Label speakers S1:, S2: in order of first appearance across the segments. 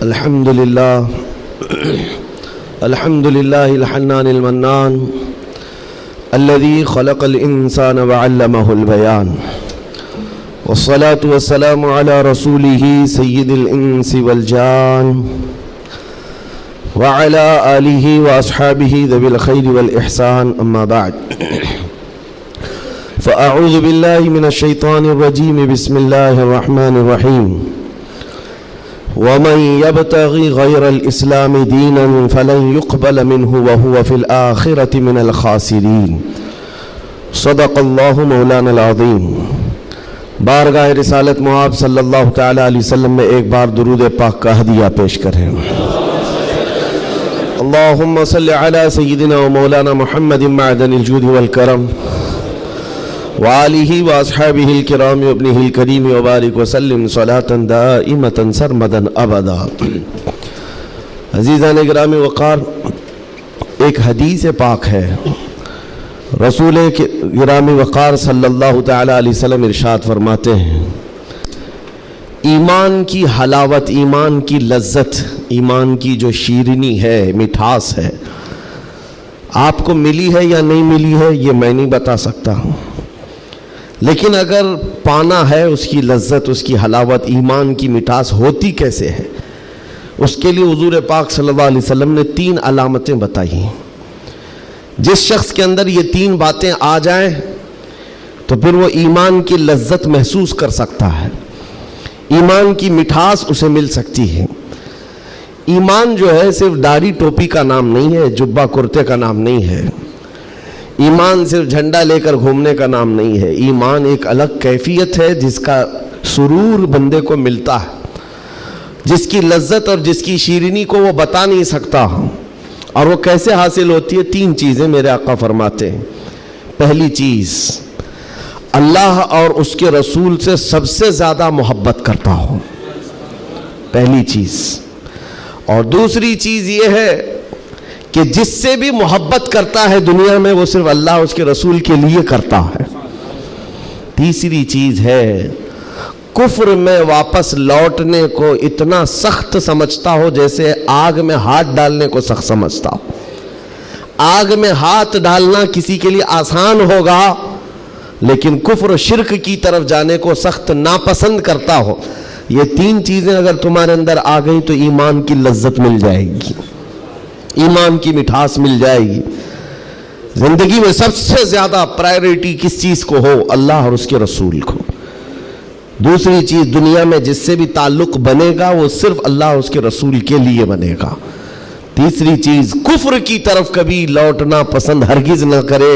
S1: الحمد لله الحنان المنان الذي خلق الإنسان وعلمه البيان والصلاة والسلام على رسوله سيد الإنس والجان وعلى آله وأصحابه ذوي الخير والإحسان أما بعد فأعوذ بالله من الشيطان الرجيم بسم الله الرحمن الرحيم ومن يبتغي غير الإسلام دينا فلن يقبل منه وهو في الآخرة من الخاسرين صدق الله مولانا العظيم۔ بارگاہ رسالت مآب صلی اللہ تعالی علیہ وسلم میں ایک بار درود پاک کا ہدیہ پیش کریں۔ اللہم صلی علی سیدنا و مولانا محمد معدن الجود والکرم وآلہ واصحابہ الکرام وابنہ الکریم وبارک وسلم صلاة دائمة سرمدا ابدا۔ عزیزان گرامی وقار، ایک حدیث پاک ہے، رسول گرامی وقار صلی اللہ تعالی علیہ وسلم ارشاد فرماتے ہیں، ایمان کی حلاوت، ایمان کی لذت، ایمان کی جو شیرینی ہے، مٹھاس ہے، آپ کو ملی ہے یا نہیں ملی ہے یہ میں نہیں بتا سکتا ہوں، لیکن اگر پانا ہے اس کی لذت، اس کی حلاوت، ایمان کی مٹھاس ہوتی کیسے ہے، اس کے لیے حضور پاک صلی اللہ علیہ وسلم نے 3 علامتیں بتائی ہیں۔ جس شخص کے اندر یہ 3 باتیں آ جائیں تو پھر وہ ایمان کی لذت محسوس کر سکتا ہے، ایمان کی مٹھاس اسے مل سکتی ہے۔ ایمان جو ہے صرف داڑھی ٹوپی کا نام نہیں ہے، جبہ کرتے کا نام نہیں ہے، ایمان صرف جھنڈا لے کر گھومنے کا نام نہیں ہے، ایمان ایک الگ کیفیت ہے جس کا سرور بندے کو ملتا ہے، جس کی لذت اور جس کی شیرینی کو وہ بتا نہیں سکتا، اور وہ کیسے حاصل ہوتی ہے؟ 3 چیزیں میرے آقا فرماتے ہیں۔ پہلی چیز، اللہ اور اس کے رسول سے سب سے زیادہ محبت کرتا ہو، پہلی چیز۔ اور دوسری چیز یہ ہے کہ جس سے بھی محبت کرتا ہے دنیا میں وہ صرف اللہ اور اس کے رسول کے لیے کرتا ہے۔ تیسری چیز ہے، کفر میں واپس لوٹنے کو اتنا سخت سمجھتا ہو جیسے آگ میں ہاتھ ڈالنے کو سخت سمجھتا ہو۔ آگ میں ہاتھ ڈالنا کسی کے لیے آسان ہوگا، لیکن کفر و شرک کی طرف جانے کو سخت ناپسند کرتا ہو۔ یہ 3 چیزیں اگر تمہارے اندر آ گئی تو ایمان کی لذت مل جائے گی، ایمان کی مٹھاس مل جائے گی۔ زندگی میں سب سے زیادہ پرائیورٹی کس چیز کو ہو؟ اللہ اور اس کے رسول کو۔ دوسری چیز، دنیا میں جس سے بھی تعلق بنے گا وہ صرف اللہ اور اس کے رسول کے لیے بنے گا۔ تیسری چیز، کفر کی طرف کبھی لوٹنا پسند ہرگز نہ کرے،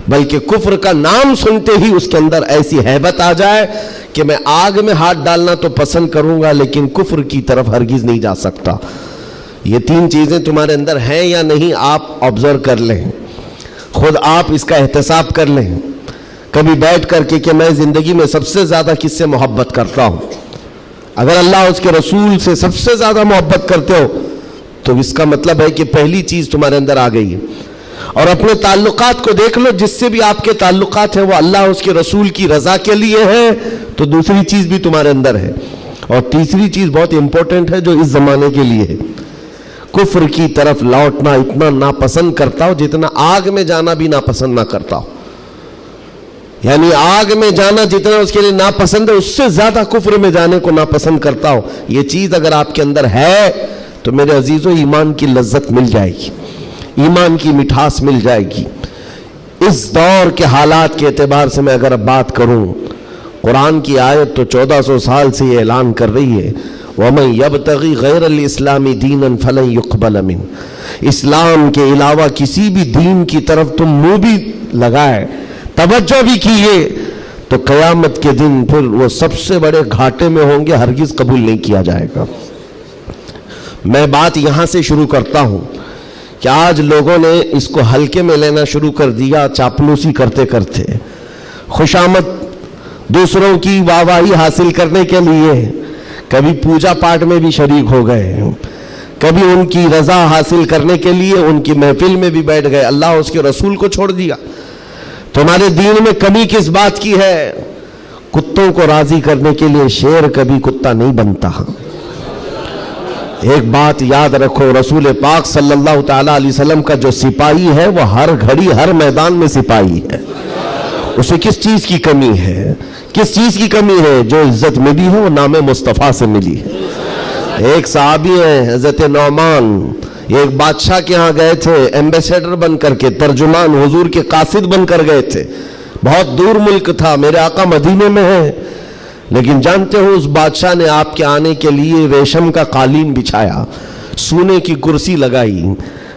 S1: بلکہ کفر کا نام سنتے ہی اس کے اندر ایسی ہیبت آ جائے کہ میں آگ میں ہاتھ ڈالنا تو پسند کروں گا لیکن کفر کی طرف ہرگز نہیں جا سکتا۔ یہ 3 چیزیں تمہارے اندر ہیں یا نہیں، آپ آبزرو کر لیں، خود آپ اس کا احتساب کر لیں کبھی بیٹھ کر کے کہ میں زندگی میں سب سے زیادہ کس سے محبت کرتا ہوں۔ اگر اللہ اس کے رسول سے سب سے زیادہ محبت کرتے ہو تو اس کا مطلب ہے کہ پہلی چیز تمہارے اندر آ گئی ہے۔ اور اپنے تعلقات کو دیکھ لو، جس سے بھی آپ کے تعلقات ہیں وہ اللہ اس کے رسول کی رضا کے لیے ہے تو دوسری چیز بھی تمہارے اندر ہے۔ اور تیسری چیز بہت امپورٹنٹ ہے جو اس زمانے کے لیے ہے، کفر کی طرف لوٹنا اتنا ناپسند کرتا ہو جتنا آگ میں جانا بھی ناپسند نہ کرتا ہو۔ یعنی آگ میں جانا جتنا اس کے لیے ناپسند ہے، اس سے زیادہ کفر میں جانے کو ناپسند کرتا ہو۔ یہ چیز اگر آپ کے اندر ہے تو میرے عزیزو ایمان کی لذت مل جائے گی، ایمان کی مٹھاس مل جائے گی۔ اس دور کے حالات کے اعتبار سے میں اگر بات کروں، قرآن کی آیت تو 1400 سال سے یہ اعلان کر رہی ہے، وَمَنْ يَبْتَغِي غَيْرَ الْإِسْلَامِ دِينًا فَلَنْ يُقْبَلَ مِنْهُ۔ اسلام کے علاوہ کسی بھی دین کی طرف تم منہ بھی لگائے، توجہ بھی کیے تو قیامت کے دن پھر وہ سب سے بڑے گھاٹے میں ہوں گے، ہرگز قبول نہیں کیا جائے گا۔ میں بات یہاں سے شروع کرتا ہوں کہ آج لوگوں نے اس کو ہلکے میں لینا شروع کر دیا، چاپلوسی کرتے کرتے، خوشامد دوسروں کی واہواہی حاصل کرنے کے لیے کبھی پوجا پاٹ میں بھی شریک ہو گئے، کبھی ان کی رضا حاصل کرنے کے لیے ان کی محفل میں بھی بیٹھ گئے، اللہ اور اس کے رسول کو چھوڑ دیا۔ تمہارے دین میں کمی کس بات کی ہے؟ کتوں کو راضی کرنے کے لیے شیر کبھی کتا نہیں بنتا، ایک بات یاد رکھو، رسول پاک صلی اللہ تعالیٰ علیہ وسلم کا جو سپاہی ہے وہ ہر گھڑی ہر میدان میں سپاہی ہے. اسے کس چیز کی کمی ہے؟ کس چیز کی کمی ہے؟ جو عزت ملی ہے وہ نام مصطفیٰ سے ملی ہے. ایک صحابی ہیں حضرت نعمان، ایک بادشاہ کے ہاں گئے تھے ایمبیسیڈر بن کر کے، ترجمان حضور کے قاصد بن کر گئے تھے. بہت دور ملک تھا، میرے آقا مدینے میں ہیں، لیکن جانتے ہو اس بادشاہ نے آپ کے آنے کے لیے ریشم کا قالین بچھایا، سونے کی کرسی لگائی.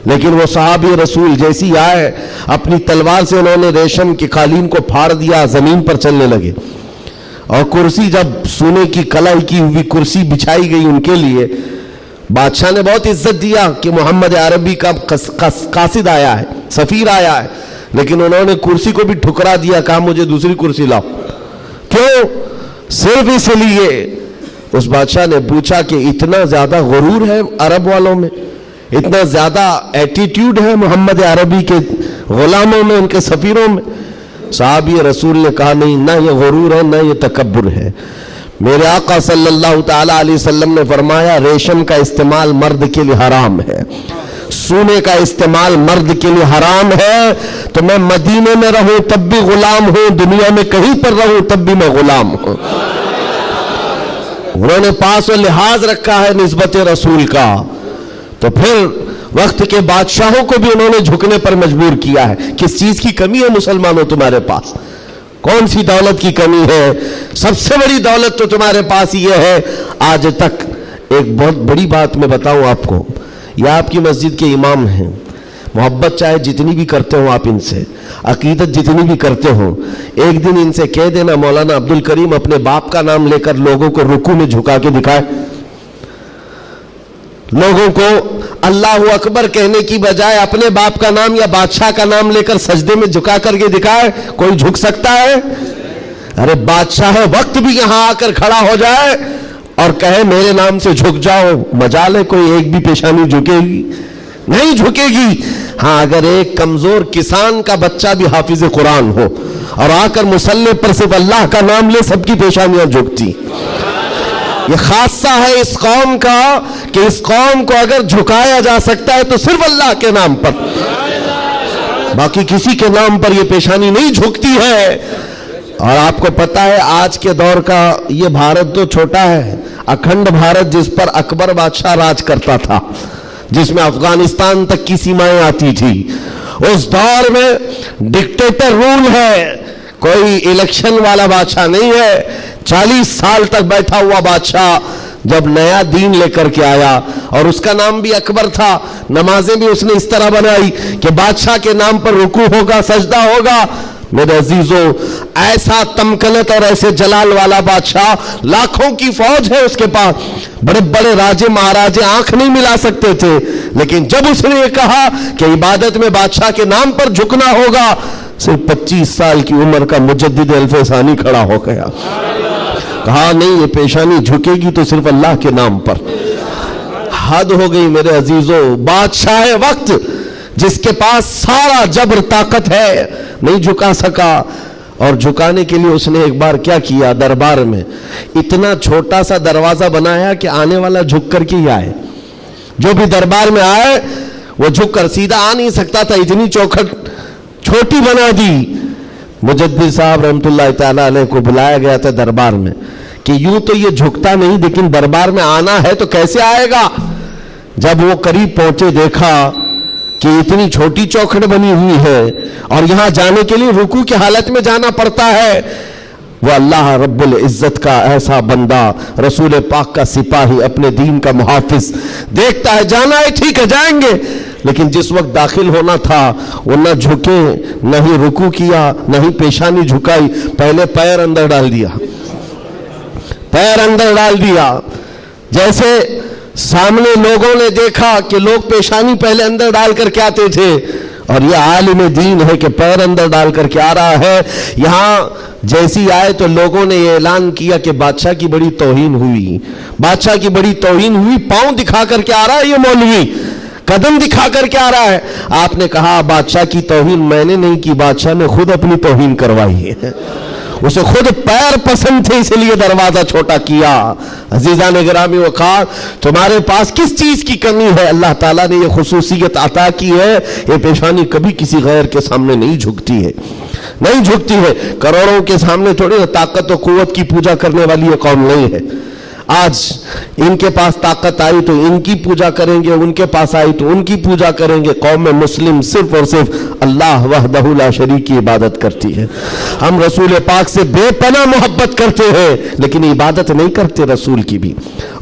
S1: لیکن وہ صحابی رسول جیسی آئے، اپنی تلوار سے انہوں نے ریشم کے قالین کو پھاڑ دیا، زمین پر چلنے لگے. اور کرسی جب سونے کی کلائی کی ہوئی کرسی بچھائی گئی ان کے لیے، بادشاہ نے بہت عزت دیا کہ محمد عربی کا قاصد آیا ہے، سفیر آیا ہے. لیکن انہوں نے کرسی کو بھی ٹھکرا دیا، کہا مجھے دوسری کرسی لاؤ. کیوں؟ صرف اس لیے. اس بادشاہ نے پوچھا کہ اتنا زیادہ غرور ہے عرب والوں میں، اتنا زیادہ ایٹیٹیوڈ ہے محمد عربی کے غلاموں میں، ان کے سفیروں میں؟ صحابی رسول نے کہا نہیں، نہ یہ غرور ہے نہ یہ تکبر ہے. میرے آقا صلی اللہ تعالیٰ علیہ وسلم نے فرمایا ریشم کا استعمال مرد کے لیے حرام ہے، سونے کا استعمال مرد کے لیے حرام ہے. تو میں مدینے میں رہوں تب بھی غلام ہوں، دنیا میں کہیں پر رہوں تب بھی میں غلام ہوں. انہوں نے پاس و لحاظ رکھا ہے نسبت رسول کا. تو پھر وقت کے بادشاہوں کو بھی انہوں نے جھکنے پر مجبور کیا ہے. کس چیز کی کمی ہے مسلمانوں تمہارے پاس؟ کون سی دولت کی کمی ہے؟ سب سے بڑی دولت تو تمہارے پاس یہ ہے. آج تک ایک بہت بڑی بات میں بتاؤں آپ کو، یہ آپ کی مسجد کے امام ہیں، محبت چاہے جتنی بھی کرتے ہوں آپ ان سے، عقیدت جتنی بھی کرتے ہوں، ایک دن ان سے کہہ دینا مولانا عبد الکریم اپنے باپ کا نام لے کر لوگوں کو رکوع میں جھکا کے دکھائے. لوگوں کو اللہ اکبر کہنے کی بجائے اپنے باپ کا نام یا بادشاہ کا نام لے کر سجدے میں جھکا کر کے دکھائے. کوئی جھک سکتا ہے؟ ارے بادشاہ وقت بھی یہاں آ کر کھڑا ہو جائے اور کہے میرے نام سے جھک جاؤ، مجال ہے کوئی ایک بھی پیشانی جھکے گی؟ نہیں جھکے گی. ہاں اگر ایک کمزور کسان کا بچہ بھی حافظ قرآن ہو اور آ کر مصلی پر صرف اللہ کا نام لے، سب کی پیشانیاں جھکتی. یہ خاصہ ہے اس قوم کا کہ اس قوم کو اگر جھکایا جا سکتا ہے تو صرف اللہ کے نام پر، باقی کسی کے نام پر یہ پیشانی نہیں جھکتی ہے. اور آپ کو پتا ہے آج کے دور کا یہ بھارت تو چھوٹا ہے، اکھنڈ بھارت جس پر اکبر بادشاہ راج کرتا تھا، جس میں افغانستان تک کی سیمائیں آتی تھی، اس دور میں ڈکٹیٹر رول ہے، کوئی الیکشن والا بادشاہ نہیں ہے. 40 سال تک بیٹھا ہوا بادشاہ جب نیا دین لے کر کے آیا، اور اس کا نام بھی اکبر تھا، نمازیں بھی اس نے اس طرح بنائی کہ بادشاہ کے نام پر رکوع ہوگا، سجدہ ہوگا. میرے عزیزو، ایسا تمکنت اور ایسے جلال والا بادشاہ، لاکھوں کی فوج ہے اس کے پاس، بڑے بڑے راجے مہاراجے آنکھ نہیں ملا سکتے تھے. لیکن جب اس نے یہ کہا کہ عبادت میں بادشاہ کے نام پر جھکنا ہوگا، صرف 25 سال کی عمر کا مجدد الف ثانی کھڑا ہو گیا، کہا نہیں یہ پیشانی جھکے گی تو صرف اللہ کے نام پر. حد ہو گئی میرے عزیزو. بادشاہ وقت جس کے پاس سارا جبر طاقت ہے نہیں جھکا سکا. اور جھکانے کے لیے اس نے ایک بار کیا کیا، دربار میں اتنا چھوٹا سا دروازہ بنایا کہ آنے والا جھک کر کے ہی آئے. جو بھی دربار میں آئے وہ جھک کر، سیدھا آ نہیں سکتا تھا، اتنی چوکھٹ چھوٹی بنا دی. مجدد صاحب رحمت اللہ تعالیٰ علیہ کو بلایا گیا تھا دربار میں کہ یوں تو یہ جھکتا نہیں، لیکن دربار میں آنا ہے تو کیسے آئے گا. جب وہ قریب پہنچے دیکھا کہ اتنی چھوٹی چوکھٹ بنی ہوئی ہے اور یہاں جانے کے لیے رکوع کی حالت میں جانا پڑتا ہے. وہ اللہ رب العزت کا ایسا بندہ، رسول پاک کا سپاہی، اپنے دین کا محافظ، دیکھتا ہے جانا ہے ٹھیک ہے جائیں گے، لیکن جس وقت داخل ہونا تھا وہ نہ جھکے، نہ ہی رکوع کیا، نہ ہی پیشانی جھکائی، پہلے پیر اندر ڈال دیا، پیر اندر ڈال دیا. جیسے سامنے لوگوں نے دیکھا کہ لوگ پیشانی پہلے اندر ڈال کر کے آتے تھے، اور یہ عالم دین ہے کہ پیر اندر ڈال کر کے آ رہا ہے. یہاں جیسی آئے تو لوگوں نے یہ اعلان کیا کہ بادشاہ کی بڑی توہین ہوئی، بادشاہ کی بڑی توہین ہوئی. پاؤں دکھا کر کے آ رہا ہے یہ مولوی، قدم دکھا کر کے آ رہا ہے. آپ نے کہا بادشاہ کی توہین میں نے نہیں کی، بادشاہ نے خود اپنی توہین کروائی ہے. اسے خود پیر پسند تھے، اس لیے دروازہ چھوٹا کیا۔ عزیزان گرامی وقار، تمہارے پاس کس چیز کی کمی ہے؟ اللہ تعالیٰ نے یہ خصوصیت عطا کی ہے، یہ پیشانی کبھی کسی غیر کے سامنے نہیں جھکتی ہے، نہیں جھکتی ہے۔ کروڑوں کے سامنے تھوڑی طاقت و قوت کی پوجا کرنے والی یہ قوم نہیں ہے۔ آج ان کے پاس طاقت آئی تو ان کی پوجا کریں گے، ان کے پاس آئی تو ان کی پوجا کریں گے۔ قوم مسلم صرف اور صرف اللہ وحدہ لا شریک کی عبادت کرتی ہے۔ ہم رسول پاک سے بے پناہ محبت کرتے ہیں، لیکن عبادت نہیں کرتے رسول کی بھی۔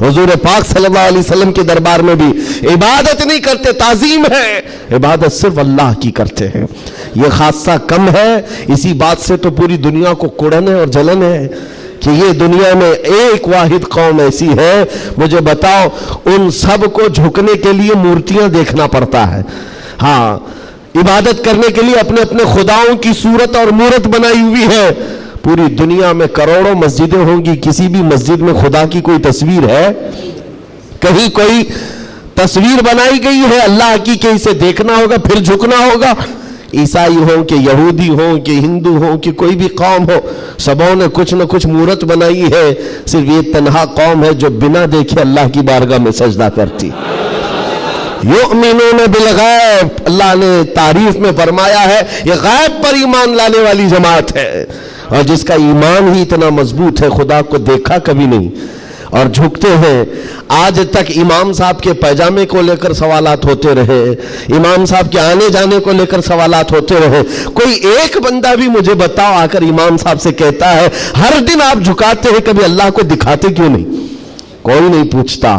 S1: حضور پاک صلی اللہ علیہ وسلم کے دربار میں بھی عبادت نہیں کرتے، تعظیم ہے، عبادت صرف اللہ کی کرتے ہیں۔ یہ خاصہ کم ہے، اسی بات سے تو پوری دنیا کو کڑن ہے اور جلن ہے کہ یہ دنیا میں ایک واحد قوم ایسی ہے۔ مجھے بتاؤ، ان سب کو جھکنے کے لیے مورتیاں دیکھنا پڑتا ہے، ہاں عبادت کرنے کے لیے اپنے اپنے خداؤں کی صورت اور مورت بنائی ہوئی ہے۔ پوری دنیا میں کروڑوں مسجدیں ہوں گی، کسی بھی مسجد میں خدا کی کوئی تصویر ہے؟ کہیں کوئی تصویر بنائی گئی ہے اللہ کی کہ اسے دیکھنا ہوگا پھر جھکنا ہوگا؟ عیسائی ہوں کہ یہودی ہوں کہ ہندو ہوں کہ کوئی بھی قوم ہو، سبوں نے کچھ نہ کچھ مورت بنائی ہے۔ صرف یہ تنہا قوم ہے جو بنا دیکھے اللہ کی بارگاہ میں سجدہ کرتی۔ یؤمنون بالغیب، اللہ نے تعریف میں فرمایا ہے یہ غیب پر ایمان لانے والی جماعت ہے، اور جس کا ایمان ہی اتنا مضبوط ہے، خدا کو دیکھا کبھی نہیں اور جھکتے ہیں۔ آج تک امام صاحب کے پیجامے کو لے کر سوالات ہوتے رہے، امام صاحب کے آنے جانے کو لے کر سوالات ہوتے رہے، کوئی ایک بندہ بھی مجھے بتاؤ آ کر امام صاحب سے کہتا ہے ہر دن آپ جھکاتے ہیں، کبھی اللہ کو دکھاتے کیوں نہیں؟ کوئی نہیں پوچھتا۔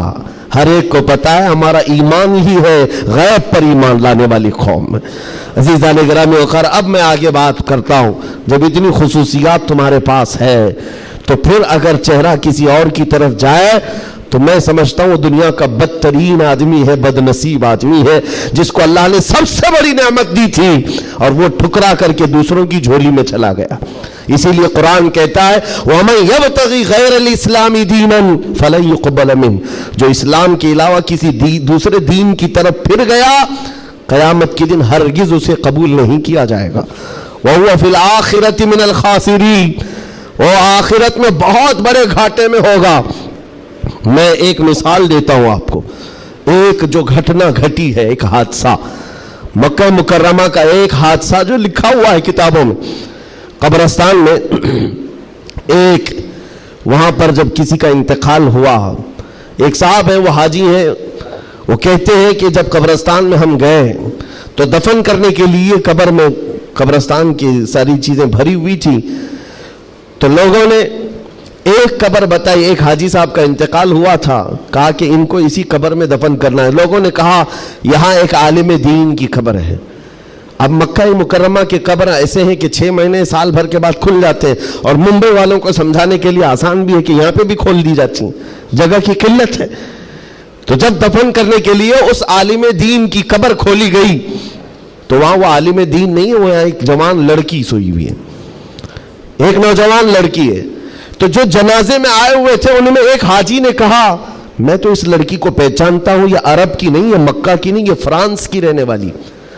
S1: ہر ایک کو پتا ہے ہمارا ایمان ہی ہے غیب پر ایمان لانے والی قوم۔ عزیزان گرامی وقار، اب میں آگے بات کرتا ہوں۔ جب اتنی خصوصیات تمہارے پاس ہے تو پھر اگر چہرہ کسی اور کی طرف جائے تو میں سمجھتا ہوں دنیا کا بدترین آدمی ہے، بد نصیب آدمی ہے، جس کو اللہ نے سب سے بڑی نعمت دی تھی اور وہ ٹھکرا کر کے دوسروں کی جھولی میں چلا گیا۔ اسی لیے قرآن کہتا ہے وَمَن يَبْتَغِ غَيْرَ الْإِسْلَامِ دِينًا فَلَن يُقْبَلَ مِنْهُ، جو اسلام کے علاوہ کسی دوسرے دین کی طرف پھر گیا، قیامت کے دن ہرگز اسے قبول نہیں کیا جائے گا۔ وَهُوَ فِي الْآخِرَةِ مِنَ الْخَاسِرِينَ، وہ آخرت میں بہت بڑے گھاٹے میں ہوگا۔ میں ایک مثال دیتا ہوں آپ کو، ایک جو گھٹنا گھٹی ہے، ایک حادثہ مکہ مکرمہ کا، ایک حادثہ جو لکھا ہوا ہے کتابوں میں۔ قبرستان میں ایک وہاں پر جب کسی کا انتقال ہوا، ایک صاحب ہیں وہ حاجی ہیں، وہ کہتے ہیں کہ جب قبرستان میں ہم گئے تو دفن کرنے کے لیے قبر میں قبرستان کی ساری چیزیں بھری ہوئی تھی، تو لوگوں نے ایک قبر بتائی، ایک حاجی صاحب کا انتقال ہوا تھا، کہا کہ ان کو اسی قبر میں دفن کرنا ہے۔ لوگوں نے کہا یہاں ایک عالم دین کی قبر ہے۔ اب مکہ مکرمہ کے قبر ایسے ہیں کہ 6 مہینے سال بھر کے بعد کھل جاتے ہیں، اور ممبئی والوں کو سمجھانے کے لیے آسان بھی ہے کہ یہاں پہ بھی کھول دی جاتی ہیں، جگہ کی قلت ہے۔ تو جب دفن کرنے کے لیے اس عالم دین کی قبر کھولی گئی تو وہاں وہ عالم دین نہیں ہے، وہ ایک جوان لڑکی سوئی ہوئی ہے، ایک نوجوان لڑکی ہے۔ تو جو جنازے میں آئے ہوئے تھے ان میں ایک حاجی نے کہا میں تو اس لڑکی کو پہچانتا ہوں، یہ عرب کی نہیں، یہ مکہ کی نہیں، یہ فرانس کی رہنے والی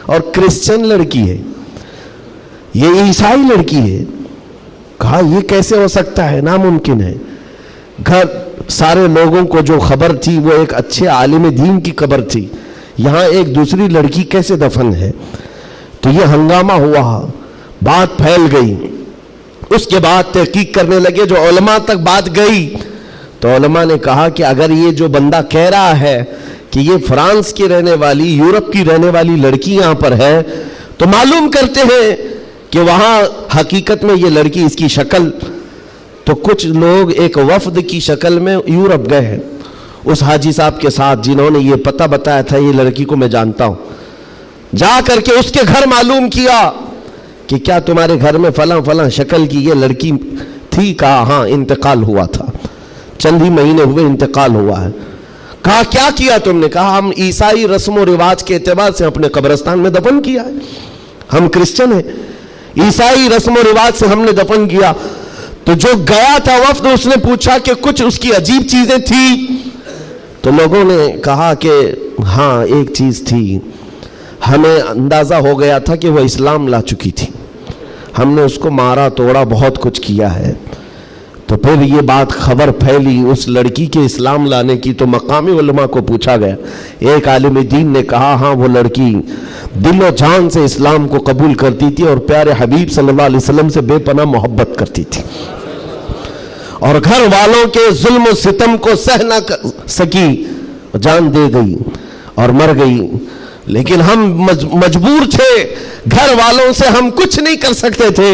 S1: اور کرسچن لڑکی ہے، یہ عیسائی لڑکی ہے۔ کہا یہ کیسے ہو سکتا ہے، ناممکن ہے۔ گھر سارے لوگوں کو جو خبر تھی وہ ایک اچھے عالم دین کی قبر تھی، یہاں ایک دوسری لڑکی کیسے دفن ہے؟ تو یہ ہنگامہ ہوا، بات پھیل گئی۔ اس کے بعد تحقیق کرنے لگے، جو علماء تک بات گئی تو علماء نے کہا کہ اگر یہ جو بندہ کہہ رہا ہے کہ یہ فرانس کی رہنے والی، یورپ کی رہنے والی لڑکی یہاں پر ہے، تو معلوم کرتے ہیں کہ وہاں حقیقت میں یہ لڑکی، اس کی شکل، تو کچھ لوگ ایک وفد کی شکل میں یورپ گئے ہیں اس حاجی صاحب کے ساتھ، جنہوں نے یہ پتہ بتایا تھا یہ لڑکی کو میں جانتا ہوں۔ جا کر کے اس کے گھر معلوم کیا کہ کیا تمہارے گھر میں فلاں فلاں شکل کی یہ لڑکی تھی؟ کہا ہاں، انتقال ہوا تھا، چند ہی مہینے ہوئے انتقال ہوا ہے۔ کہا کیا کیا تم نے؟ کہا ہم عیسائی رسم و رواج کے اعتبار سے اپنے قبرستان میں دفن کیا ہے، ہم کرسچن ہیں، عیسائی رسم و رواج سے ہم نے دفن کیا۔ تو جو گیا تھا وفد، اس نے پوچھا کہ کچھ اس کی عجیب چیزیں تھیں؟ تو لوگوں نے کہا کہ ہاں ایک چیز تھی، ہمیں اندازہ ہو گیا تھا کہ وہ اسلام لا چکی تھی، ہم نے اس کو مارا توڑا بہت کچھ کیا ہے. تو پھر یہ بات خبر پھیلی اس لڑکی کے اسلام لانے کی, تو مقامی علماء کو پوچھا گیا. ایک عالم دین نے کہا ہاں وہ لڑکی دل و جان سے اسلام کو قبول کرتی تھی اور پیارے حبیب صلی اللہ علیہ وسلم سے بے پناہ محبت کرتی تھی, اور گھر والوں کے ظلم و ستم کو سہ نہ سکی, جان دے گئی اور مر گئی. لیکن ہم مجبور تھے, گھر والوں سے ہم کچھ نہیں کر سکتے تھے.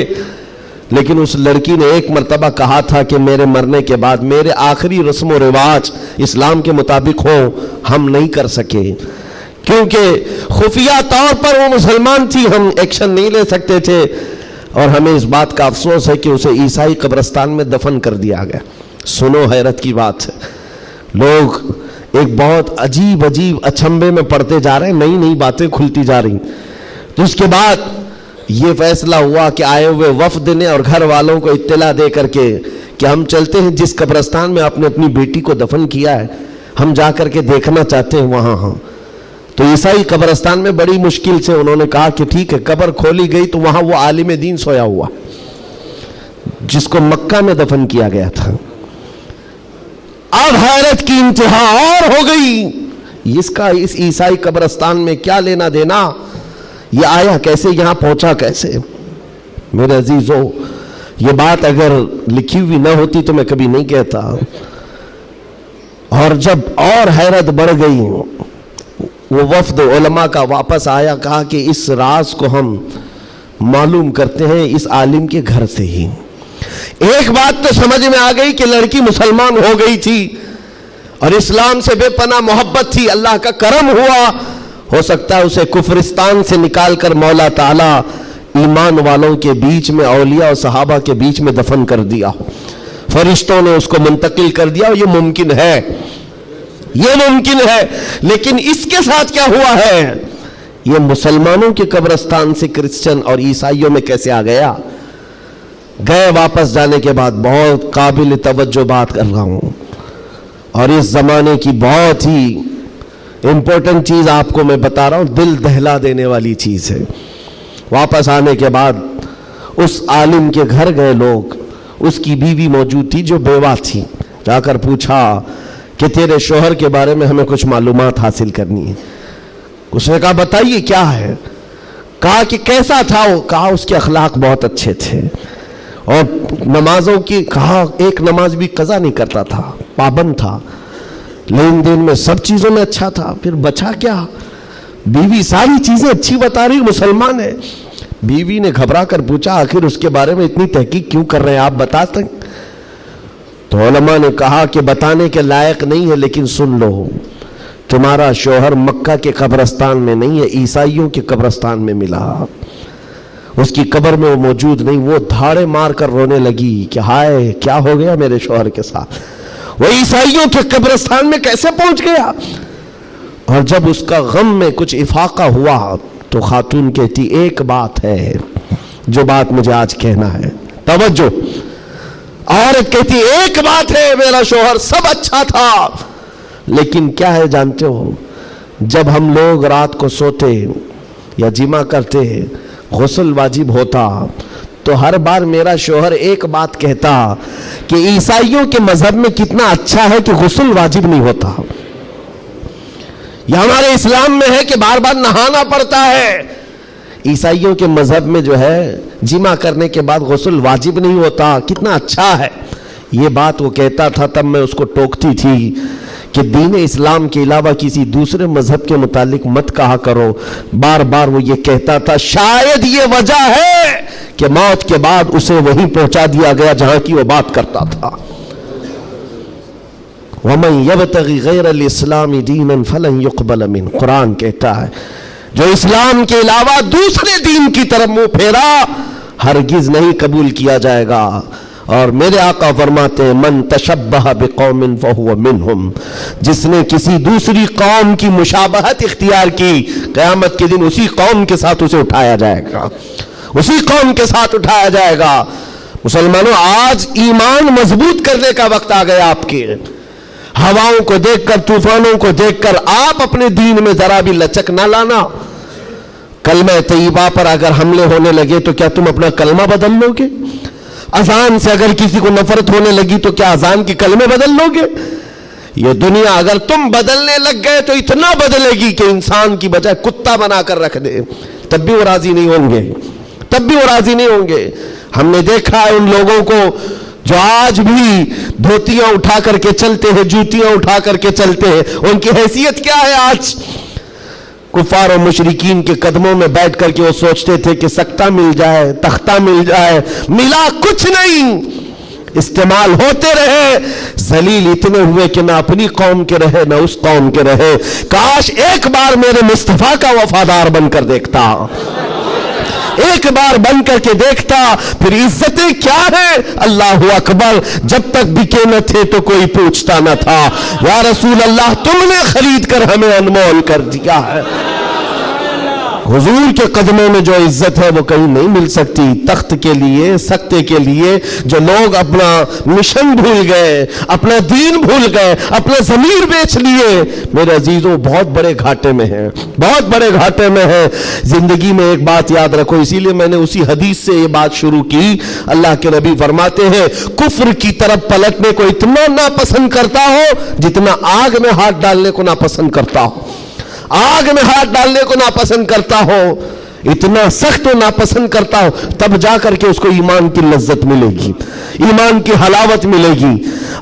S1: لیکن اس لڑکی نے ایک مرتبہ کہا تھا کہ میرے مرنے کے بعد میرے آخری رسم و رواج اسلام کے مطابق ہوں. ہم نہیں کر سکے کیونکہ خفیہ طور پر وہ مسلمان تھی, ہم ایکشن نہیں لے سکتے تھے. اور ہمیں اس بات کا افسوس ہے کہ اسے عیسائی قبرستان میں دفن کر دیا گیا. سنو حیرت کی بات ہے, لوگ ایک بہت عجیب اچنبے میں پڑتے جا رہے ہیں, نئی نئی باتیں کھلتی جا رہی. تو اس کے بعد یہ فیصلہ ہوا کہ آئے ہوئے وفد نے اور گھر والوں کو اطلاع دے کر کے کہ ہم چلتے ہیں جس قبرستان میں آپ نے اپنی بیٹی کو دفن کیا ہے, ہم جا کر کے دیکھنا چاہتے ہیں وہاں. ہاں, تو عیسائی قبرستان میں بڑی مشکل سے انہوں نے کہا کہ ٹھیک ہے. قبر کھولی گئی تو وہاں وہ عالم دین سویا ہوا جس کو مکہ میں دفن کیا گیا تھا. اب حیرت کی انتہا اور ہو گئی, اس کا اس عیسائی قبرستان میں کیا لینا دینا, یہ آیا کیسے, یہاں پہنچا کیسے. میرے عزیزو, یہ بات اگر لکھی ہوئی نہ ہوتی تو میں کبھی نہیں کہتا. اور جب اور حیرت بڑھ گئی, وہ وفد علماء کا واپس آیا, کہا کہ اس راز کو ہم معلوم کرتے ہیں اس عالم کے گھر سے ہی. ایک بات تو سمجھ میں آ گئی کہ لڑکی مسلمان ہو گئی تھی اور اسلام سے بے پناہ محبت تھی. اللہ کا کرم ہوا, ہو سکتا ہے اسے کفرستان سے نکال کر مولا تعالی ایمان والوں کے بیچ میں, اولیاء اور صحابہ کے بیچ میں دفن کر دیا ہو. فرشتوں نے اس کو منتقل کر دیا, اور یہ ممکن ہے, یہ ممکن ہے. لیکن اس کے ساتھ کیا ہوا ہے, یہ مسلمانوں کے قبرستان سے کرسچن اور عیسائیوں میں کیسے آ گیا. گئے واپس جانے کے بعد بہت قابل توجہ بات کر رہا ہوں, اور اس زمانے کی بہت ہی امپورٹنٹ چیز آپ کو میں بتا رہا ہوں, دل دہلا دینے والی چیز ہے. واپس آنے کے بعد اس عالم کے گھر گئے لوگ, اس کی بیوی موجود تھی جو بیوہ تھی. جا کر پوچھا کہ تیرے شوہر کے بارے میں ہمیں کچھ معلومات حاصل کرنی ہے. اس نے کہا بتائیے کیا ہے. کہا کہ کیسا تھا وہ. کہا اس کے اخلاق بہت اچھے تھے, اور نمازوں کی, کہا ایک نماز بھی قضا نہیں کرتا تھا, پابند تھا, لین دین میں سب چیزوں میں اچھا تھا. پھر بچا کیا, بیوی ساری چیزیں اچھی بتا رہی, مسلمان ہے. بیوی نے گھبرا کر پوچھا آخر اس کے بارے میں اتنی تحقیق کیوں کر رہے ہیں, آپ بتا سکیں. تو علماء نے کہا کہ بتانے کے لائق نہیں ہے, لیکن سن لو, تمہارا شوہر مکہ کے قبرستان میں نہیں ہے, عیسائیوں کے قبرستان میں ملا. اس کی قبر میں وہ موجود نہیں. وہ دھاڑے مار کر رونے لگی کہ ہائے کیا ہو گیا میرے شوہر کے ساتھ, وہ عیسائیوں کے قبرستان میں کیسے پہنچ گیا. اور جب اس کا غم میں کچھ افاقہ ہوا تو خاتون کہتی ایک بات ہے جو بات مجھے آج کہنا ہے, توجہ. عورت کہتی ایک بات ہے, میرا شوہر سب اچھا تھا, لیکن کیا ہے جانتے ہو, جب ہم لوگ رات کو سوتے یا جمع کرتے, غسل واجب ہوتا, تو ہر بار میرا شوہر ایک بات کہتا کہ عیسائیوں کے مذہب میں کتنا اچھا ہے کہ غسل واجب نہیں ہوتا. یہ ہمارے اسلام میں ہے کہ بار بار نہانا پڑتا ہے, عیسائیوں کے مذہب میں جو ہے جمع کرنے کے بعد غسل واجب نہیں ہوتا, کتنا اچھا ہے. یہ بات وہ کہتا تھا, تب میں اس کو ٹوکتی تھی کہ دین اسلام کے علاوہ کسی دوسرے مذہب کے متعلق مت کہا کرو. بار بار وہ یہ کہتا تھا, شاید یہ وجہ ہے کہ موت کے بعد اسے وہیں پہنچا دیا گیا جہاں کی وہ بات کرتا تھا. وَمَن يَبْتَغِ غَيْرَ الْإِسْلَامِ دِينًا فَلَن يُقْبَلَ مِنْهُ, قرآن کہتا ہے جو اسلام کے علاوہ دوسرے دین کی طرف منہ پھیرا ہرگز نہیں قبول کیا جائے گا. اور میرے آقا فرماتے ہیں من تشبہ بقوم فہو منہم, جس نے کسی دوسری قوم کی مشابہت اختیار کی, قیامت کے دن اسی قوم کے ساتھ اسے اٹھایا جائے گا, اسی قوم کے ساتھ اٹھایا جائے گا. مسلمانوں, آج ایمان مضبوط کرنے کا وقت آ گیا آپ کے. ہواؤں کو دیکھ کر, طوفانوں کو دیکھ کر آپ اپنے دین میں ذرا بھی لچک نہ لانا. کلمہ طیبہ پر اگر حملے ہونے لگے تو کیا تم اپنا کلمہ بدل لو گے؟ اذان سے اگر کسی کو نفرت ہونے لگی تو کیا اذان کے کلمے بدل لو گے؟ یہ دنیا اگر تم بدلنے لگ گئے تو اتنا بدلے گی کہ انسان کی بجائے کتا بنا کر رکھ دے، تب بھی وہ راضی نہیں ہوں گے، تب بھی وہ راضی نہیں ہوں گے۔ ہم نے دیکھا ہے ان لوگوں کو جو آج بھی دھوتیاں اٹھا کر کے چلتے ہیں، جوتیاں اٹھا کر کے چلتے ہیں، ان کی حیثیت کیا ہے؟ آج کفار و مشرکین کے قدموں میں بیٹھ کر کے وہ سوچتے تھے کہ سکتہ مل جائے، تختہ مل جائے، ملا کچھ نہیں، استعمال ہوتے رہے، ذلیل اتنے ہوئے کہ نہ اپنی قوم کے رہے نہ اس قوم کے رہے۔ کاش ایک بار میرے مصطفیٰ کا وفادار بن کر دیکھتا، ایک بار بن کر کے دیکھتا، پھر عزتیں کیا ہیں؟ اللہ اکبر، جب تک بکے نہ تھے تو کوئی پوچھتا نہ تھا، یا رسول اللہ تم نے خرید کر ہمیں انمول کر دیا ہے۔ حضور کے قدموں میں جو عزت ہے وہ کہیں نہیں مل سکتی۔ تخت کے لیے، سکتے کے لیے جو لوگ اپنا مشن بھول گئے، اپنا دین بھول گئے، اپنا ضمیر بیچ لیے، میرے عزیزوں بہت بڑے گھاٹے میں ہیں، بہت بڑے گھاٹے میں ہیں۔ زندگی میں ایک بات یاد رکھو، اسی لیے میں نے اسی حدیث سے یہ بات شروع کی۔ اللہ کے نبی فرماتے ہیں کفر کی طرف پلٹنے کو اتنا ناپسند کرتا ہو جتنا آگ میں ہاتھ ڈالنے کو ناپسند کرتا ہو، آگ میں ہاتھ ڈالنے کو ناپسند کرتا ہو، اتنا سخت و ناپسند کرتا ہو، تب جا کر کے اس کو ایمان کی لذت ملے گی، ایمان کی حلاوت ملے گی۔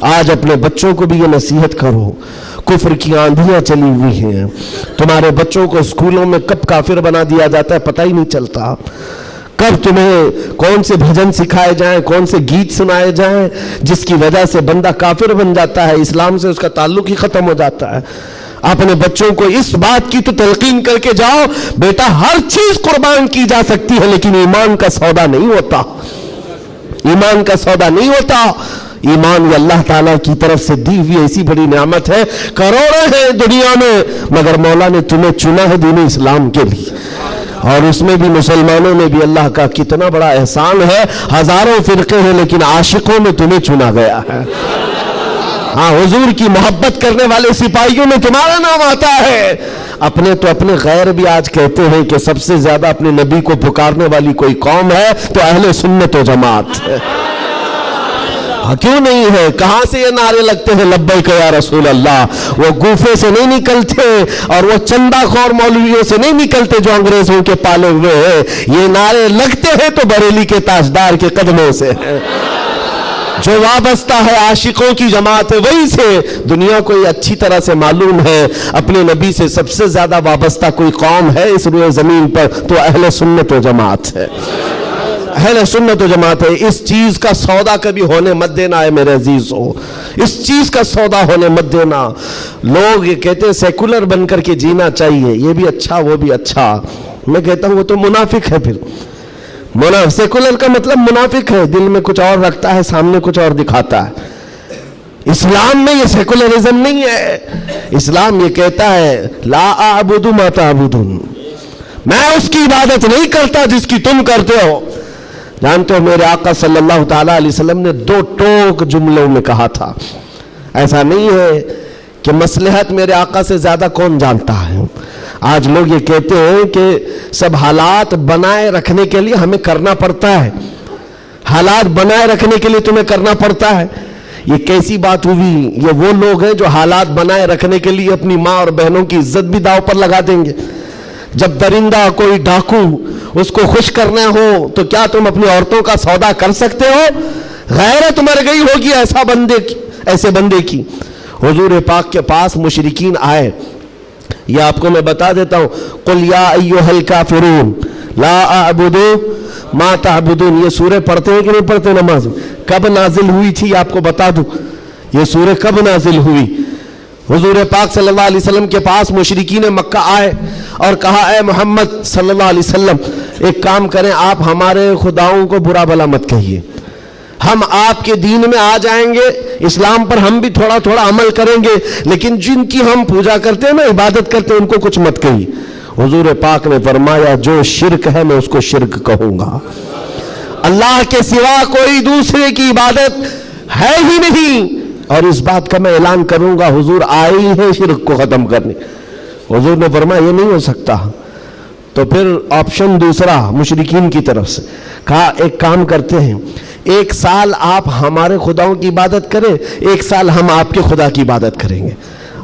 S1: آج اپنے بچوں کو بھی یہ نصیحت کرو، کفر کی آندھیاں چلی ہوئی ہیں، تمہارے بچوں کو اسکولوں میں کب کافر بنا دیا جاتا ہے پتہ ہی نہیں چلتا، کب تمہیں کون سے بھجن سکھائے جائیں، کون سے گیت سنائے جائیں جس کی وجہ سے بندہ کافر بن جاتا ہے، اسلام سے اس کا تعلق ہی ختم ہو جاتا ہے۔ اپنے بچوں کو اس بات کی تو تلقین کر کے جاؤ، بیٹا ہر چیز قربان کی جا سکتی ہے لیکن ایمان کا سودا نہیں ہوتا، ایمان کا سودا نہیں ہوتا۔ ایمان یہ اللہ تعالیٰ کی طرف سے دی ہوئی ایسی بڑی نعمت ہے، کروڑوں ہیں دنیا میں مگر مولا نے تمہیں چنا ہے دین اسلام کے لیے، اور اس میں بھی مسلمانوں میں بھی اللہ کا کتنا بڑا احسان ہے، ہزاروں فرقے ہیں لیکن عاشقوں میں تمہیں چنا گیا ہے۔ ہاں، حضور کی محبت کرنے والے سپاہیوں میں تمہارا نام آتا ہے۔ اپنے تو اپنے غیر بھی آج کہتے ہیں کہ سب سے زیادہ اپنے نبی کو پکارنے والی کوئی قوم ہے تو اہل سنت و جماعت ہے۔ ہاں کیوں نہیں ہے؟ کہاں سے یہ نعرے لگتے ہیں لبیک یا رسول اللہ؟ وہ گوفے سے نہیں نکلتے اور وہ چندہ خور مولویوں سے نہیں نکلتے جو انگریزوں کے پالے ہوئے ہیں، یہ نعرے لگتے ہیں تو بریلی کے تاجدار کے قدموں سے ہیں۔ جو وابستہ ہے عاشقوں کی جماعت ہے وہی سے۔ دنیا کو یہ اچھی طرح سے معلوم ہے اپنے نبی سے سب سے زیادہ وابستہ کوئی قوم ہے اس روئے زمین پر تو اہل سنت و جماعت ہے، اہل سنت و جماعت ہے۔ اس چیز کا سودا کبھی ہونے مت دینا ہے میرے عزیزو، اس چیز کا سودا ہونے مت دینا۔ لوگ یہ کہتے ہیں سیکولر بن کر کے جینا چاہیے، یہ بھی اچھا وہ بھی اچھا، میں کہتا ہوں وہ تو منافق ہے۔ پھر سیکولر کا مطلب منافق ہے، دل میں کچھ اور رکھتا ہے سامنے کچھ اور دکھاتا ہے۔ اسلام میں یہ سیکولرزم نہیں ہے، اسلام یہ کہتا ہے لا اعبد ما تعبدون، میں اس کی عبادت نہیں کرتا جس کی تم کرتے ہو۔ جانتے ہو میرے آقا صلی اللہ تعالیٰ علیہ وسلم نے 2 ٹوک جملوں میں کہا تھا، ایسا نہیں ہے کہ مصلحت میرے آقا سے زیادہ کون جانتا ہے۔ آج لوگ یہ کہتے ہیں کہ سب حالات بنائے رکھنے کے لیے ہمیں کرنا پڑتا ہے، حالات بنائے رکھنے کے لیے تمہیں کرنا پڑتا ہے۔ یہ کیسی بات ہوئی؟ یہ وہ لوگ ہیں جو حالات بنائے رکھنے کے لیے اپنی ماں اور بہنوں کی عزت بھی داؤ پر لگا دیں گے۔ جب درندہ کوئی ڈاکو اس کو خوش کرنا ہو تو کیا تم اپنی عورتوں کا سودا کر سکتے ہو؟ غیرت مر گئی ہوگی ایسے بندے کی۔ حضور پاک کے پاس مشرکین آئے، یہ آپ کو میں بتا دیتا ہوں، قل یا ایھا الکافرون لا اعبد ما تعبدون، یہ سورہ پڑھتے ہیں کہ نہیں پڑھتے نماز میں؟ کب نازل ہوئی تھی آپ کو بتا دوں، یہ سورہ کب نازل ہوئی؟ حضور پاک صلی اللہ علیہ وسلم کے پاس مشرکین مکہ آئے اور کہا اے محمد صلی اللہ علیہ وسلم ایک کام کریں، آپ ہمارے خداؤں کو برا بھلا مت کہیے، ہم آپ کے دین میں آ جائیں گے، اسلام پر ہم بھی تھوڑا تھوڑا عمل کریں گے، لیکن جن کی ہم پوجا کرتے ہیں نا، عبادت کرتے ہیں، ان کو کچھ مت کہیے۔ حضور پاک نے فرمایا جو شرک ہے میں اس کو شرک کہوں گا، اللہ کے سوا کوئی دوسرے کی عبادت ہے ہی نہیں، اور اس بات کا میں اعلان کروں گا حضور آئے ہی ہیں شرک کو ختم کرنے۔ حضور نے فرمایا یہ نہیں ہو سکتا، تو پھر آپشن دوسرا مشرکین کی طرف سے کہا ایک کام کرتے ہیں، 1 سال آپ ہمارے خداؤں کی عبادت کریں، 1 سال ہم آپ کے خدا کی عبادت کریں گے،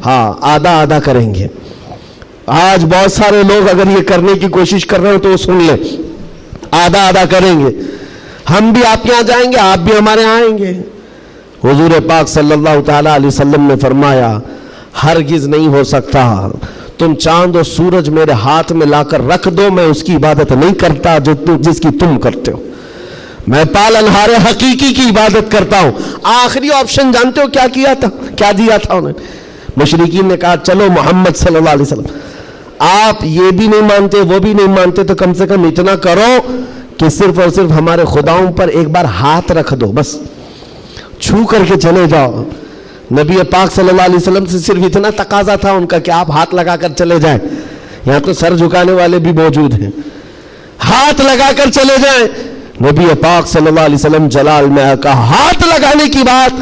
S1: ہاں آدھا آدھا کریں گے۔ آج بہت سارے لوگ اگر یہ کرنے کی کوشش کر رہے ہو تو سن لیں، آدھا آدھا کریں گے، ہم بھی آپ کے یہاں جائیں گے، آپ بھی ہمارے یہاں آئیں گے۔ حضور پاک صلی اللہ تعالیٰ علیہ وسلم نے فرمایا ہرگز نہیں ہو سکتا، تم چاند اور سورج میرے ہاتھ میں لا کر رکھ دو، میں اس کی عبادت نہیں کرتا جس کی تم کرتے ہو، میں پالنہار حقیقی کی عبادت کرتا ہوں۔ آخری آپشن جانتے ہو کیا کیا تھا، کیا دیا تھا انہوں نے؟ مشرکین نے کہا چلو محمد صلی اللہ علیہ وسلم آپ یہ بھی نہیں مانتے وہ بھی نہیں مانتے تو کم سے کم اتنا کرو کہ صرف اور صرف ہمارے خداؤں پر ایک بار ہاتھ رکھ دو، بس چھو کر کے چلے جاؤ۔ نبی پاک صلی اللہ علیہ وسلم سے صرف اتنا تقاضا تھا ان کا کہ آپ ہاتھ لگا کر چلے جائیں، یہاں تو سر جھکانے والے بھی موجود ہیں، ہاتھ لگا کر چلے جائیں۔ نبی پاک صلی اللہ علیہ وسلم جلال میں کہا ہاتھ لگانے کی بات،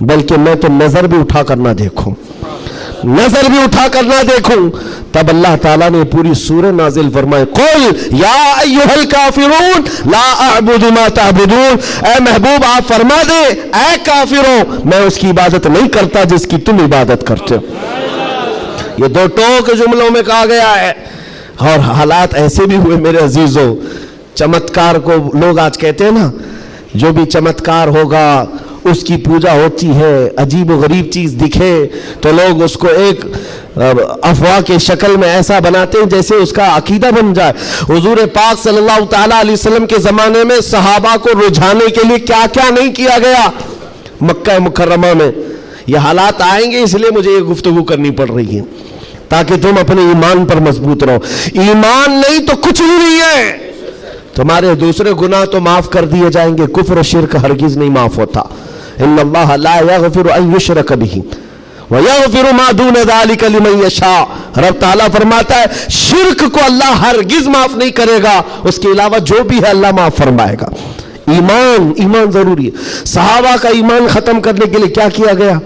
S1: بلکہ میں تو نظر بھی اٹھا کر نہ دیکھوں، نظر بھی اٹھا کر نہ دیکھوں۔ تب اللہ تعالیٰ نے پوری سورہ نازل فرمائے قل یا ایھا الکافرون لا اعبد ما تعبدون، اے محبوب آپ فرما دے اے کافروں میں اس کی عبادت نہیں کرتا جس کی تم عبادت کرتے ہو۔ یہ 2 ٹوک جملوں میں کہا گیا ہے، اور حالات ایسے بھی ہوئے میرے عزیزوں، چمتکار کو لوگ آج کہتے ہیں نا، جو بھی چمتکار ہوگا اس کی پوجا ہوتی ہے، عجیب و غریب چیز دکھے تو لوگ اس کو ایک افواہ کے شکل میں ایسا بناتے ہیں جیسے اس کا عقیدہ بن جائے۔ حضور پاک صلی اللہ تعالیٰ علیہ وسلم کے زمانے میں صحابہ کو رجھانے کے لیے کیا کیا نہیں کیا گیا مکہ مکرمہ میں۔ یہ حالات آئیں گے اس لیے مجھے یہ گفتگو کرنی پڑ رہی ہے تاکہ تم اپنے ایمان پر مضبوط رہو۔ ایمان نہیں تو کچھ بھی نہیں ہے، تمہارے دوسرے گناہ تو معاف کر دیے جائیں گے، کفر و شرک ہرگز نہیں معاف ہوتا۔ ان اللہ لا یغفر ان یشرک بہ ویغفر ما دون ذلک لمن یشاء، رب تعالیٰ فرماتا ہے شرک کو اللہ ہرگز معاف نہیں کرے گا، اس کے علاوہ جو بھی ہے اللہ معاف فرمائے گا۔ ایمان ضروری ہے۔ صحابہ کا ایمان ختم کرنے کے لیے کیا کیا گیا؟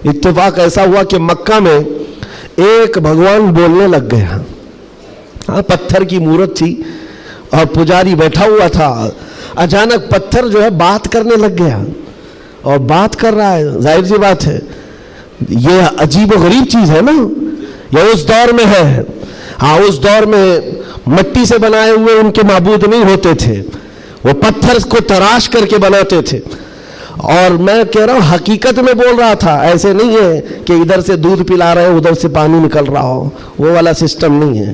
S1: اتفاق ایسا ہوا کہ مکہ میں ایک بھگوان بولنے لگ گیا، ہاں پتھر کی مورت تھی اور پجاری بیٹھا ہوا تھا، اچانک پتھر جو ہے بات کرنے لگ گیا اور بات کر رہا ہے، ظاہر سی بات ہے یہ عجیب و غریب چیز ہے نا، یہ اس دور میں ہے۔ ہاں اس دور میں مٹی سے بنائے ہوئے ان کے معبود نہیں ہوتے تھے، وہ پتھر کو تراش کر کے بناتے تھے، اور میں کہہ رہا ہوں حقیقت میں بول رہا تھا، ایسے نہیں ہے کہ ادھر سے دودھ پلا رہے ادھر سے پانی نکل رہا ہو، وہ والا سسٹم نہیں ہے،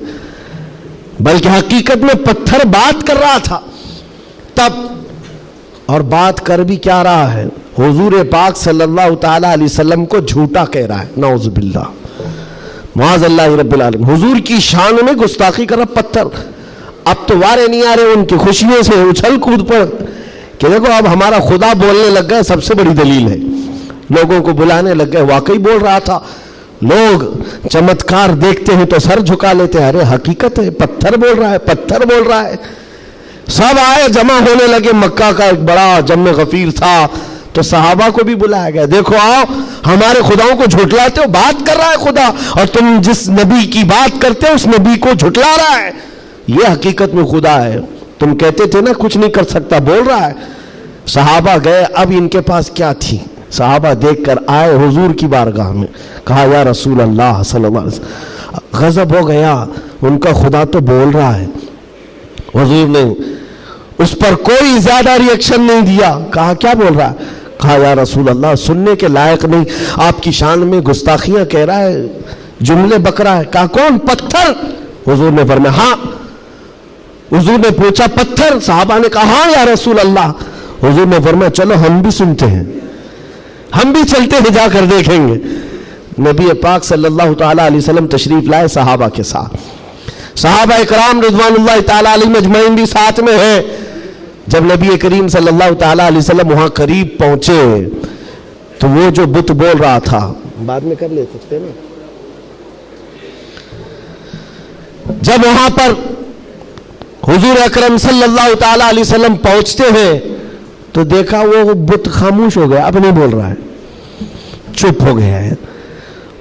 S1: بلکہ حقیقت میں پتھر بات کر رہا تھا۔ تب اور بات کر بھی کیا رہا ہے، حضور پاک صلی اللہ تعالیٰ علیہ وسلم کو جھوٹا کہہ رہا ہے، نعوذ باللہ معاذ اللہ رب العالمین، حضور کی شان میں گستاخی کر رہا پتھر۔ اب تو وارے نہیں آ رہے ان کی خوشیوں سے اچھل کود پر کہ دیکھو اب ہمارا خدا بولنے لگ گیا، سب سے بڑی دلیل ہے، لوگوں کو بلانے لگ گئے، واقعی بول رہا تھا۔ لوگ چمتکار دیکھتے ہیں تو سر جھکا لیتے ہیں، ارے حقیقت ہے پتھر بول رہا ہے، پتھر بول رہا ہے۔ سب آئے جمع ہونے لگے، مکہ کا ایک بڑا جم غفیر تھا، تو صحابہ کو بھی بلایا گیا، دیکھو آؤ ہمارے خداؤں کو جھٹلاتے ہو، بات کر رہا ہے خدا، اور تم جس نبی کی بات کرتے ہو اس نبی کو جھٹلا رہا ہے، یہ حقیقت میں خدا ہے، تم کہتے تھے نا کچھ نہیں کر سکتا، بول رہا ہے۔ صحابہ گئے، اب ان کے پاس کیا تھی، صحابہ دیکھ کر آئے حضور کی بارگاہ میں، کہا یا رسول اللہ صلی اللہ علیہ وسلم، غضب ہو گیا، ان کا خدا تو بول رہا ہے۔ حضور نے اس پر کوئی زیادہ ری ایکشن نہیں دیا، کہا کیا بول رہا ہے؟ کہا یا رسول اللہ سننے کے لائق نہیں، آپ کی شان میں گستاخیاں کہہ رہا ہے، جملے بک رہا ہے۔ کہا کون؟ پتھر۔ حضور نے فرمایا ہاں۔ حضور نے پوچھا پتھر؟ صحابہ نے کہا ہاں یا رسول اللہ۔ حضور نے فرمایا چلو ہم بھی سنتے ہیں، ہم بھی چلتے ہیں، جا کر دیکھیں گے۔ نبی پاک صلی اللہ تعالیٰ علیہ وسلم تشریف لائے صحابہ کے ساتھ، صحابہ اکرام رضوان اللہ تعالیٰ علیہ مجمعین بھی ساتھ میں ہیں۔ جب نبی کریم صلی اللہ تعالیٰ علیہ وسلم وہاں قریب پہنچے تو وہ جو بت بول رہا تھا، بعد میں کر لے سکتے نا، جب وہاں پر حضور اکرم صلی اللہ تعالیٰ علیہ وسلم پہنچتے ہیں تو دیکھا وہ بت خاموش ہو گیا، اب نہیں بول رہا ہے، چپ ہو گیا ہے۔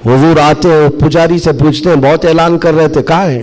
S1: حضور آتے ہیں، پجاری سے پوچھتے ہیں، بہت اعلان کر رہے تھے، کہاں ہے؟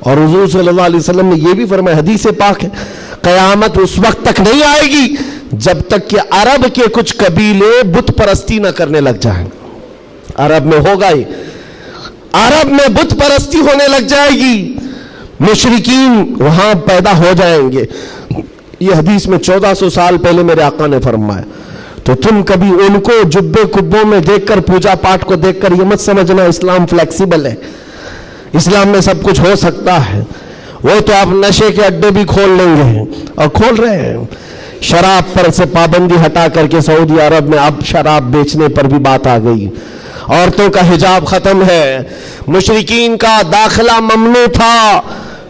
S1: اور حضور صلی اللہ علیہ وسلم نے یہ بھی فرمایا، حدیث پاک ہے، قیامت اس وقت تک نہیں آئے گی جب تک کہ عرب کے کچھ قبیلے بت پرستی نہ کرنے لگ جائیں۔ عرب میں ہوگا ہی، عرب میں بت پرستی ہونے لگ جائے گی، مشرکین وہاں پیدا ہو جائیں گے۔ یہ حدیث میں 1400 سال پہلے میرے آقا نے فرمایا۔ تو تم کبھی ان کو جبے کبوں میں دیکھ کر، پوجا پاٹ کو دیکھ کر یہ مت سمجھنا اسلام فلیکسیبل ہے، اسلام میں سب کچھ ہو سکتا ہے۔ وہ تو آپ نشے کے اڈے بھی کھول لیں گے اور کھول رہے ہیں۔ شراب پر سے پابندی ہٹا کر کے سعودی عرب میں اب شراب بیچنے پر بھی بات آ گئی، عورتوں کا حجاب ختم ہے، مشرکین کا داخلہ ممنوع تھا،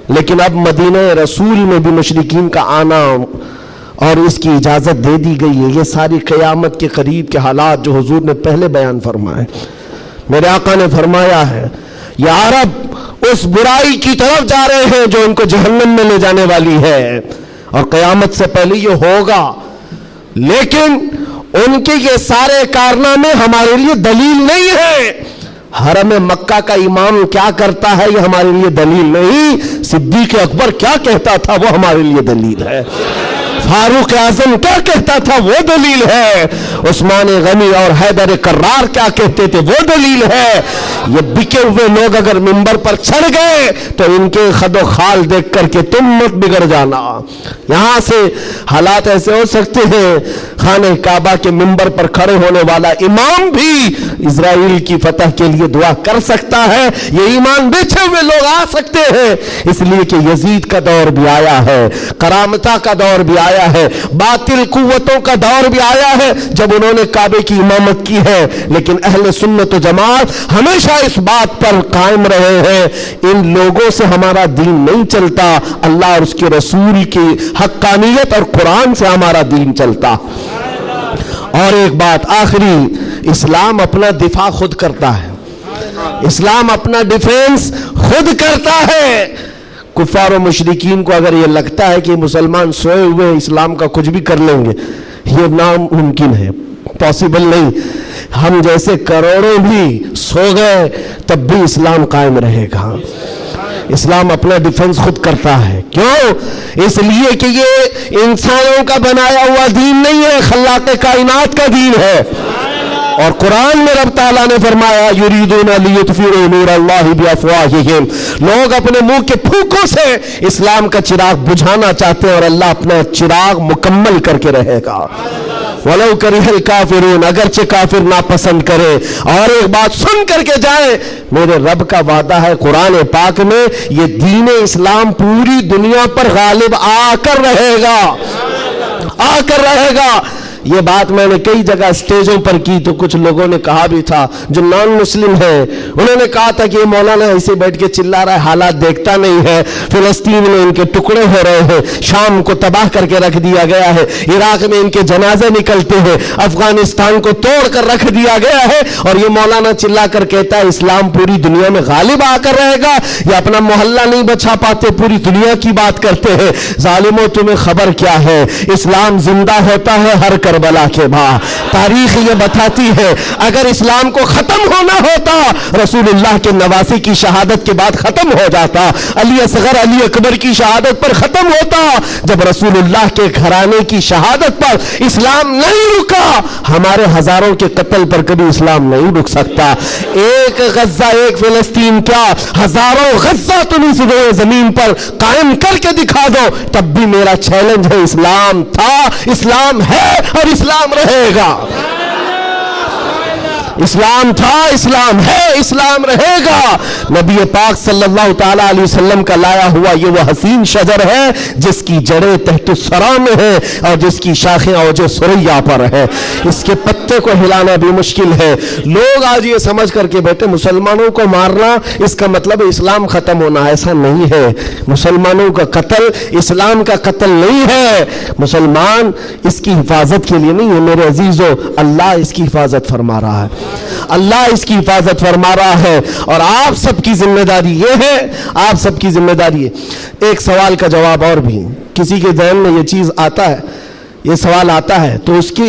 S1: لیکن اب مدینہ رسول میں بھی مشرکین کا آنا اور اس کی اجازت دے دی گئی ہے۔ یہ ساری قیامت کے قریب کے حالات جو حضور نے پہلے بیان فرمائے۔ میرے آقا نے فرمایا ہے یہ عرب اس برائی کی طرف جا رہے ہیں جو ان کو جہنم میں لے جانے والی ہے، اور قیامت سے پہلے یہ ہوگا، لیکن ان کے یہ سارے کارنامے ہمارے لیے دلیل نہیں ہے۔ حرم مکہ کا امام کیا کرتا ہے یہ ہمارے لیے دلیل نہیں، صدیق اکبر کیا کہتا تھا وہ ہمارے لیے دلیل ہے، فاروق اعظم کیا کہتا تھا وہ دلیل ہے، عثمان غنی اور حیدر کرار کیا کہتے تھے وہ دلیل ہے۔ یہ بکے ہوئے لوگ اگر منبر پر چڑھ گئے تو ان کے خد و خال دیکھ کر کے تم مت بگڑ جانا۔ یہاں سے حالات ایسے ہو سکتے ہیں، خانہ کعبہ کے منبر پر کھڑے ہونے والا امام بھی اسرائیل کی فتح کے لیے دعا کر سکتا ہے، یہ ایمان بیچے ہوئے لوگ آ سکتے ہیں، اس لیے کہ یزید کا دور بھی آیا ہے، کرامتہ کا دور بھی آیا ہے، باطل قوتوں کا دور بھی آیا ہے جب انہوں نے کعبے کی امامت کی ہے، لیکن اہل سنت و جماعت ہمیشہ اس بات پر قائم رہے ہیں ان لوگوں سے ہمارا دین نہیں چلتا، اللہ اور اس کے رسول کی حقانیت اور قرآن سے ہمارا دین چلتا۔ اور ایک بات آخری، اسلام اپنا دفاع خود کرتا ہے، اسلام اپنا ڈیفینس خود کرتا ہے۔ کفار و مشرکین کو اگر یہ لگتا ہے کہ مسلمان سوئے ہوئے اسلام کا کچھ بھی کر لیں گے، یہ ناممکن ہے، پاسبل نہیں۔ ہم جیسے کروڑوں بھی سو گئے تب بھی اسلام قائم رہے گا۔ اسلام اپنا ڈیفنس خود کرتا ہے، کیوں؟ اس لیے کہ یہ انسانوں کا بنایا ہوا دین نہیں ہے، خلاق کائنات کا دین ہے۔ اور قرآن میں رب تعالیٰ نے فرمایا یریدون لیطفئوا نور اللہ بافواہہم، لوگ اپنے منہ کے پھونکوں سے اسلام کا چراغ بجھانا چاہتے ہیں اور اللہ اپنا چراغ مکمل کر کے رہے گا۔ وَلَوْ كَرِهَ الْكَافِرُونَ، اگرچہ کافر ناپسند کرے۔ اور ایک بات سن کر کے جائیں، میرے رب کا وعدہ ہے قرآن پاک میں، یہ دین اسلام پوری دنیا پر غالب آ کر رہے گا، آ کر رہے گا۔ یہ بات میں نے کئی جگہ اسٹیجوں پر کی تو کچھ لوگوں نے کہا بھی تھا جو نان مسلم ہیں، انہوں نے کہا تھا کہ یہ مولانا ایسے بیٹھ کے چلا رہا ہے، حالات دیکھتا نہیں ہے، فلسطین میں ان کے ٹکڑے ہو رہے ہیں، شام کو تباہ کر کے رکھ دیا گیا ہے، عراق میں ان کے جنازے نکلتے ہیں، افغانستان کو توڑ کر رکھ دیا گیا ہے، اور یہ مولانا چلا کر کہتا ہے اسلام پوری دنیا میں غالب آ کر رہے گا۔ یہ اپنا محلہ نہیں بچا پاتے، پوری دنیا کی بات کرتے ہیں۔ ظالموں تمہیں خبر کیا ہے، اسلام زندہ ہوتا ہے ہر کربلا کے بعد۔ تاریخ یہ بتاتی ہے اگر اسلام کو ختم ہونا ہوتا رسول اللہ کے نواسی کی شہادت کے بعد ختم ہو جاتا، علی اصغر علی اکبر کی شہادت پر ختم ہوتا، جب رسول اللہ کے گھرانے کی شہادت پر اسلام نہیں رکا، ہمارے ہزاروں کے قتل پر کبھی اسلام نہیں رک سکتا۔ ایک غزہ ایک فلسطین کیا، ہزاروں غزہ تم اس زمین پر قائم کر کے دکھا دو، تب بھی میرا چیلنج ہے، اسلام تھا، اسلام ہے اور اسلام رہے گا۔ اسلام تھا، اسلام ہے، اسلام رہے گا۔ نبی پاک صلی اللہ تعالیٰ علیہ وسلم کا لایا ہوا یہ وہ حسین شجر ہے جس کی جڑیں تحت الثری میں ہے اور جس کی شاخیں اوج ثریا پر ہے، اس کے پتے کو ہلانا بھی مشکل ہے۔ لوگ آج یہ سمجھ کر کے بیٹھے مسلمانوں کو مارنا اس کا مطلب اسلام ختم ہونا، ایسا نہیں ہے۔ مسلمانوں کا قتل اسلام کا قتل نہیں ہے، مسلمان اس کی حفاظت کے لیے نہیں ہے میرے عزیزو، اللہ اس کی حفاظت فرما رہا ہے، اللہ اس کی حفاظت فرما رہا ہے، اور آپ سب کی ذمہ داری یہ ہے، آپ سب کی ذمہ داری ہے۔ ایک سوال کا جواب اور بھی، کسی کے ذہن میں یہ چیز آتا ہے، یہ سوال آتا ہے تو اس کی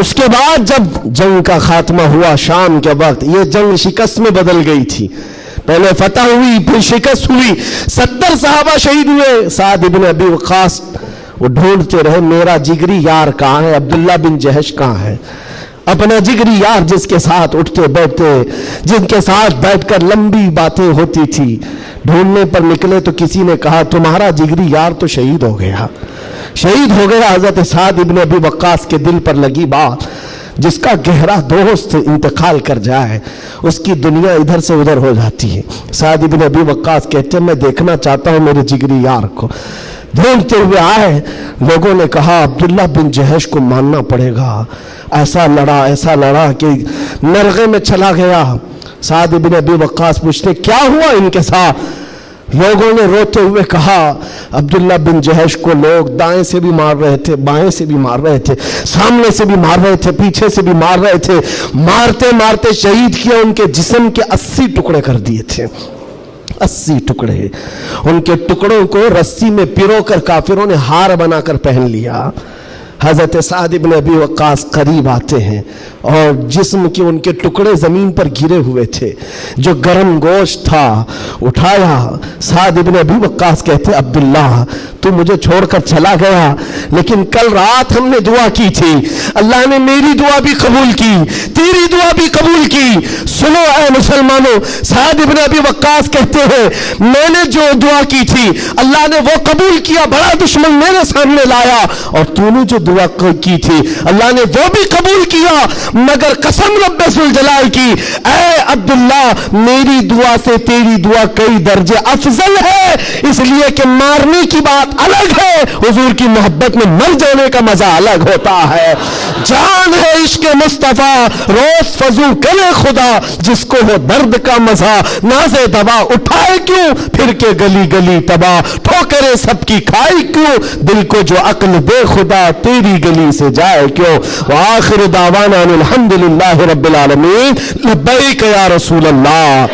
S1: اس کے بعد جب جنگ کا خاتمہ ہوا شام کے وقت، یہ جنگ شکست میں بدل گئی تھی، پہلے فتح ہوئی پھر شکست ہوئی، 70 صحابہ شہید ہوئے۔ سعد ابن ابی وقاص وہ ڈھونڈتے رہے میرا جگری یار کہاں ہے، عبداللہ بن جہش کہاں ہے، اپنا جگری یار جس کے ساتھ اٹھتے بیٹھتے، جن کے ساتھ بیٹھ کر لمبی باتیں ہوتی تھی۔ ڈھونڈنے پر نکلے تو کسی نے کہا تمہارا جگری یار تو شہید ہو گیا، شہید ہو گیا۔ حضرت سعد ابن ابی وقاص کے دل پر لگی بات، جس کا گہرا دوست انتقال کر جائے اس کی دنیا ادھر سے ادھر ہو جاتی ہے۔ سعد ابن ابی وقاص کہتے ہیں میں دیکھنا چاہتا ہوں میرے جگری یار کو۔ ڈھونڈتے ہوئے آئے، لوگوں نے کہا عبداللہ بن جہش کو ماننا پڑے گا، ایسا لڑا کہ نرغے میں چلا گیا۔ سعد ابن ابی وقاص پوچھتے کیا ہوا ان کے ساتھ؟ لوگوں نے روتے ہوئے کہا عبداللہ بن جہش کو لوگ دائیں سے بھی مار رہے تھے، بائیں سے بھی مار رہے تھے، سامنے سے بھی مار رہے تھے، پیچھے سے بھی مار رہے تھے، مارتے مارتے شہید کیا، ان کے جسم کے 80 ٹکڑے کر دیے تھے، 80 ٹکڑے۔ ان کے ٹکڑوں کو رسی میں پیرو کر کافروں نے ہار بنا کر پہن لیا۔ حضرت سعد ابن ابی وقاص قریب آتے ہیں اور جسم کے ان کے ٹکڑے زمین پر گرے ہوئے تھے، جو گرم گوشت تھا اٹھایا۔ سعد ابن ابی وقاص کہتے عبداللہ تو مجھے چھوڑ کر چلا گیا، لیکن کل رات ہم نے دعا کی تھی، اللہ نے میری دعا بھی قبول کی، تیری دعا بھی قبول کی۔ سنو اے مسلمانوں، سعد ابن ابی وقاص کہتے ہیں میں نے جو دعا کی تھی اللہ نے وہ قبول کیا، بڑا دشمن میرے سامنے لایا، اور تو نے جو دعا کی تھی اللہ نے وہ بھی قبول کیا، مگر قسم رب ذوالجلال کی اے عبداللہ میری دعا سے تیری دعا کئی درجے افضل ہے، اس لیے کہ مارنے کی بات الگ ہے، حضور کی محبت میں مر جانے کا مزہ الگ ہوتا ہے۔ جان ہے عشق مصطفیٰ روز فضو کرے خدا، جس کو ہو درد کا مزہ ناز دوا اٹھائے کیوں، پھر کے گلی گلی تباہ ٹھوکرے سب کی کھائی کیوں، دل کو جو عقل دے خدا تیری گلی سے جائے کیوں۔ وآخر دعوانا الحمدللہ رب العالمین، لبیک یا رسول اللہ۔